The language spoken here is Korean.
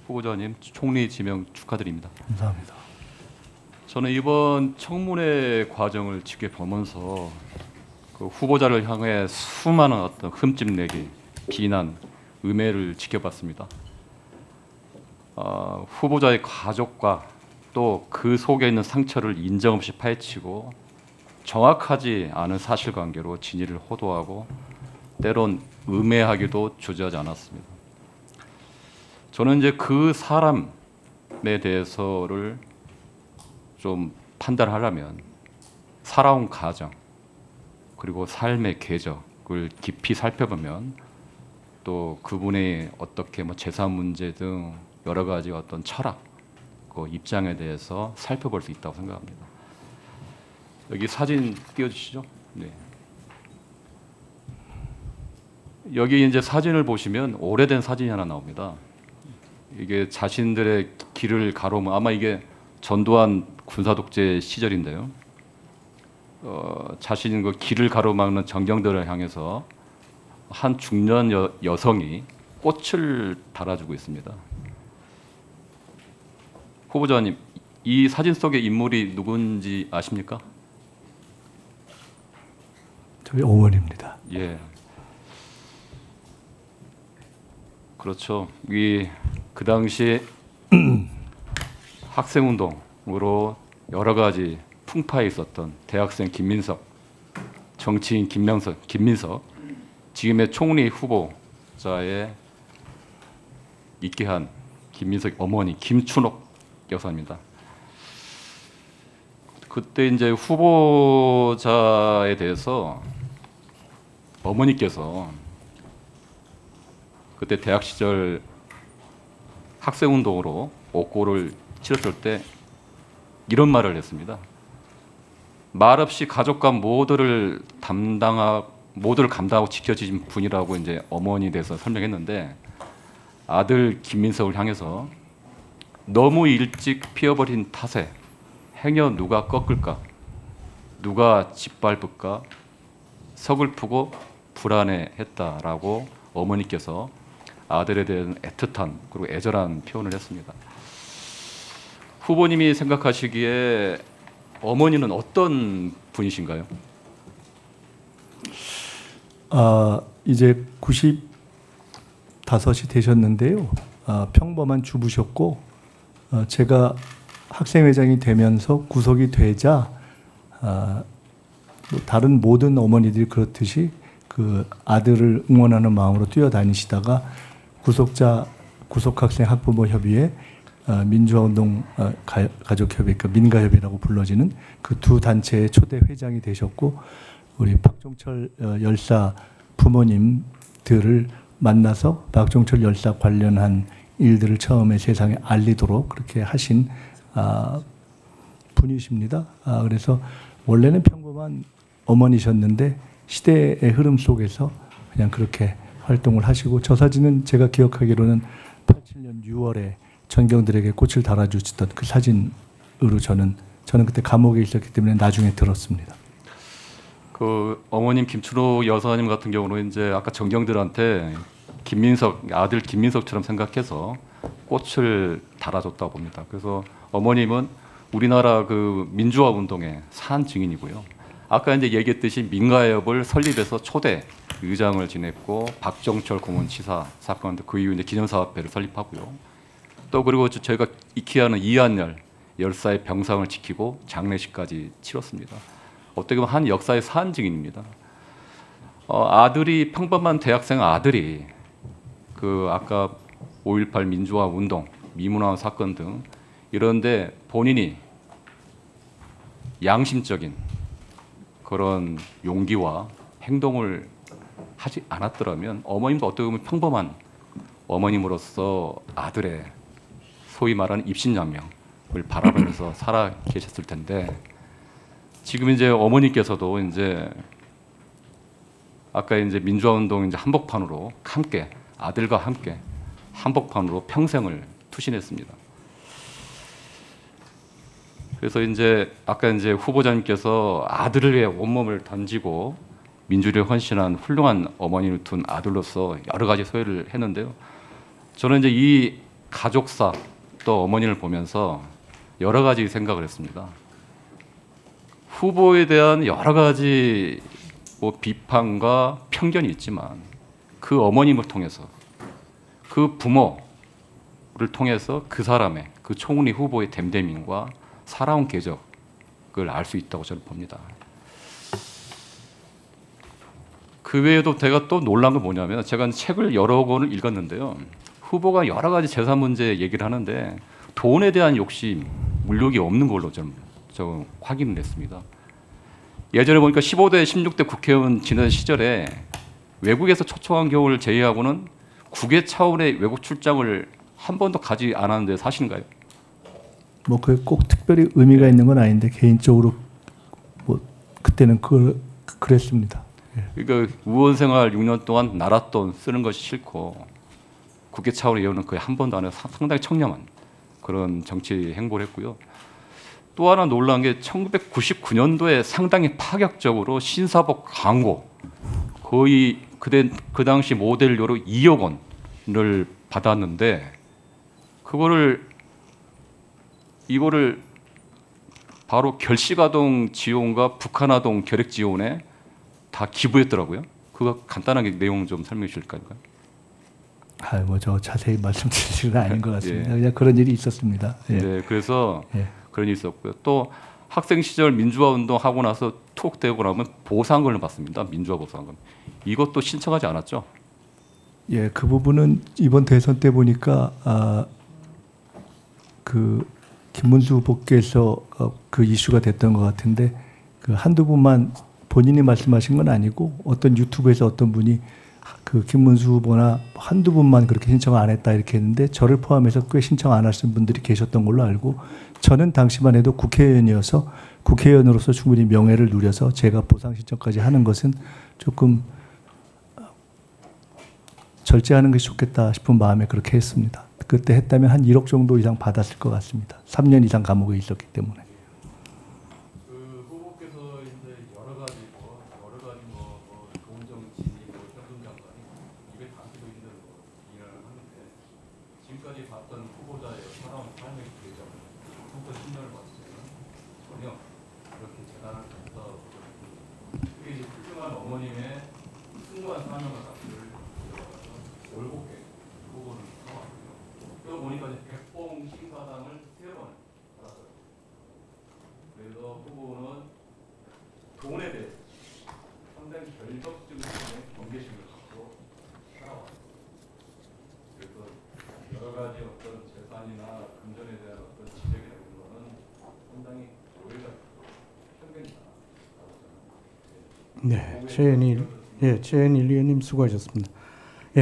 후보자님 총리 지명 축하드립니다. 감사합니다. 저는 이번 청문회 과정을 지켜보면서 그 후보자를 향해 수많은 어떤 흠집내기, 비난, 음해를 지켜봤습니다. 후보자의 가족과 또 그 속에 있는 상처를 인정 없이 파헤치고 정확하지 않은 사실관계로 진위를 호도하고 때론 음해하기도 주저하지 않았습니다. 저는 이제 그 사람에 대해서를 좀 판단하려면 살아온 가정 그리고 삶의 궤적을 깊이 살펴보면 또 그분의 어떻게 뭐 재산 문제 등 여러 가지 어떤 철학, 그 입장에 대해서 살펴볼 수 있다고 생각합니다. 여기 사진 띄워주시죠. 네. 여기 이제 사진을 보시면 오래된 사진이 하나 나옵니다. 이게 자신들의 길을 가로면 아마 이게 전두환 군사독재 시절인데요. 자신의 그 길을 가로막는 정경들을 향해서 한 중년 여성이 꽃을 달아주고 있습니다. 후보자님, 이 사진 속의 인물이 누군지 아십니까? 저희 어머니입니다. 예. 그렇죠. 그 당시 학생운동으로 여러 가지 풍파에 있었던 대학생 김민석, 정치인 김민석, 지금의 총리 후보자에 있게 한 김민석 어머니 김춘옥 여사입니다. 그때 이제 후보자에 대해서 어머니께서 그때 대학 시절 학생운동으로 옥고를 치렀을 때 이런 말을 했습니다. 말없이 가족과 모두를 감당하고 지켜주신 분이라고 이제 어머니에 대해서 설명했는데 아들 김민석을 향해서 너무 일찍 피어버린 탓에 행여 누가 꺾을까, 누가 짓밟을까 서글프고 불안해했다라고 어머니께서 아들에 대한 애틋한 그리고 애절한 표현을 했습니다. 후보님이 생각하시기에 어머니는 어떤 분이신가요? 이제 95이 되셨는데요. 평범한 주부셨고 제가 학생회장이 되면서 구속이 되자 다른 모든 어머니들이 그렇듯이 그 아들을 응원하는 마음으로 뛰어다니시다가 구속학생 학부모 협의회 민주화운동 가족협의 그 민가협이라고 불러지는 그 두 단체의 초대 회장이 되셨고 우리 박종철 열사 부모님들을 만나서 박종철 열사 관련한 일들을 처음에 세상에 알리도록 그렇게 하신 분이십니다. 그래서 원래는 평범한 어머니셨는데 시대의 흐름 속에서 그냥 그렇게 활동을 하시고 저 사진은 제가 기억하기로는 87년 6월에 전경들에게 꽃을 달아주시던 그 사진으로 저는 그때 감옥에 있었기 때문에 나중에 들었습니다. 그 어머님 김춘호 여사님 같은 경우는 이제 아까 정경들한테 아들 김민석처럼 생각해서 꽃을 달아줬다고 봅니다. 그래서 어머님은 우리나라 그 민주화 운동의 산 증인이고요. 아까 이제 얘기했듯이 민가협을 설립해서 초대 의장을 지냈고 박정철 고문치사 사건 그 이후 이제 기념사업회를 설립하고요. 또 그리고 저희가 익히 아는 이한열 열사의 병상을 지키고 장례식까지 치렀습니다. 어떻게 보면 한 역사의 산 증인입니다. 아들이 평범한 대학생 아들이 그 아까 5.18 민주화 운동, 미문화 사건 등 이런데 본인이 양심적인 그런 용기와 행동을 하지 않았더라면 어머님도 어떻게 보면 평범한 어머님으로서 아들의 소위 말하는 입신양명을 바라보면서 살아 계셨을 텐데 지금 이제 어머니께서도 이제 아까 이제 민주화 운동 이제 한복판으로 함께 아들과 함께 한복판으로 평생을 투신했습니다. 그래서 이제 아까 이제 후보자님께서 아들을 위해 온몸을 던지고 민주를 헌신한 훌륭한 어머니를 둔 아들로서 여러 가지 소회를 했는데요. 저는 이제 이 가족사 또 어머니를 보면서 여러 가지 생각을 했습니다. 후보에 대한 여러 가지 뭐 비판과 편견이 있지만 그 어머님을 통해서 그 부모를 통해서 그 사람의 그 총리 후보의 댐댐인과 살아온 궤적을 알 수 있다고 저는 봅니다. 그 외에도 제가 또 놀란 건 뭐냐면 제가 책을 여러 권을 읽었는데요. 후보가 여러 가지 재산 문제 얘기를 하는데 돈에 대한 욕심, 물욕이 없는 걸로 좀 확인을 했습니다. 예전에 보니까 15대, 16대 국회의원 지낸 시절에 외국에서 초청한 경우를 제외하고는 국외 차원의 외국 출장을 한 번도 가지 않았는데 사실인가요? 뭐 그게 꼭 특별히 의미가 있는 건 아닌데 개인적으로 뭐 그때는 그랬습니다. 그러니까 의원 생활 6년 동안 나라 돈 쓰는 것이 싫고 국회 차원의 의원은 거의 한 번도 안 해서 상당히 청렴한 그런 정치 행보를 했고요. 또 하나 놀라운 게 1999년도에 상당히 파격적으로 신사복 광고 거의 그 당시 모델료로 2억 원을 받았는데 이거를 바로 결식아동 지원과 북한아동 결핵 지원에 다 기부했더라고요. 그거 간단하게 내용 좀 설명해 주실까요? 뭐 저 자세히 말씀드릴 건 아닌 것 같습니다. 예. 그냥 그런 일이 있었습니다. 예. 네, 그래서 예. 그런 일이 있었고요. 또 학생 시절 민주화 운동 하고 나서 툭 되고 나면 보상금을 받습니다. 민주화 보상금. 이것도 신청하지 않았죠? 예, 그 부분은 이번 대선 때 보니까 그 김문수 후보께서 그 이슈가 됐던 것 같은데 그 한두 분만 본인이 말씀하신 건 아니고 어떤 유튜브에서 어떤 분이 그 김문수 후보나 한두 분만 그렇게 신청 안 했다 이렇게 했는데 저를 포함해서 꽤 신청 안 하신 분들이 계셨던 걸로 알고 저는 당시만 해도 국회의원이어서 국회의원으로서 충분히 명예를 누려서 제가 보상 신청까지 하는 것은 조금 절제하는 것이 좋겠다 싶은 마음에 그렇게 했습니다. 그때 했다면 한 1억 정도 이상 받았을 것 같습니다. 3년 이상 감옥에 있었기 때문에. 그 후보께서 이제 여러 가지 좋은 정치인, 현금 장관이 입에 담기도 힘든 일을 하는데 지금까지 봤던 후보자의 살아온 삶의 궤적, 후보 10년을 봤을 때는 전혀 그렇게 재단을 해서 특히 훌륭한 어머님의 숭고한 사명을 갖기를 올곧게 후보를 사왔고요. 또 보니까 백봉 신사당을 3번 받았어요. 그래서 후보는 돈에 대해서 상당히 결격적인 경계심을 갖고 살아왔어요. 그래서 여러 가지 어떤 재산이나 금전에 대한 어떤 지적이나 이런 거는 상당히 오해가 편견이다. 네, 최현일 의원님 수고하셨습니다. 예.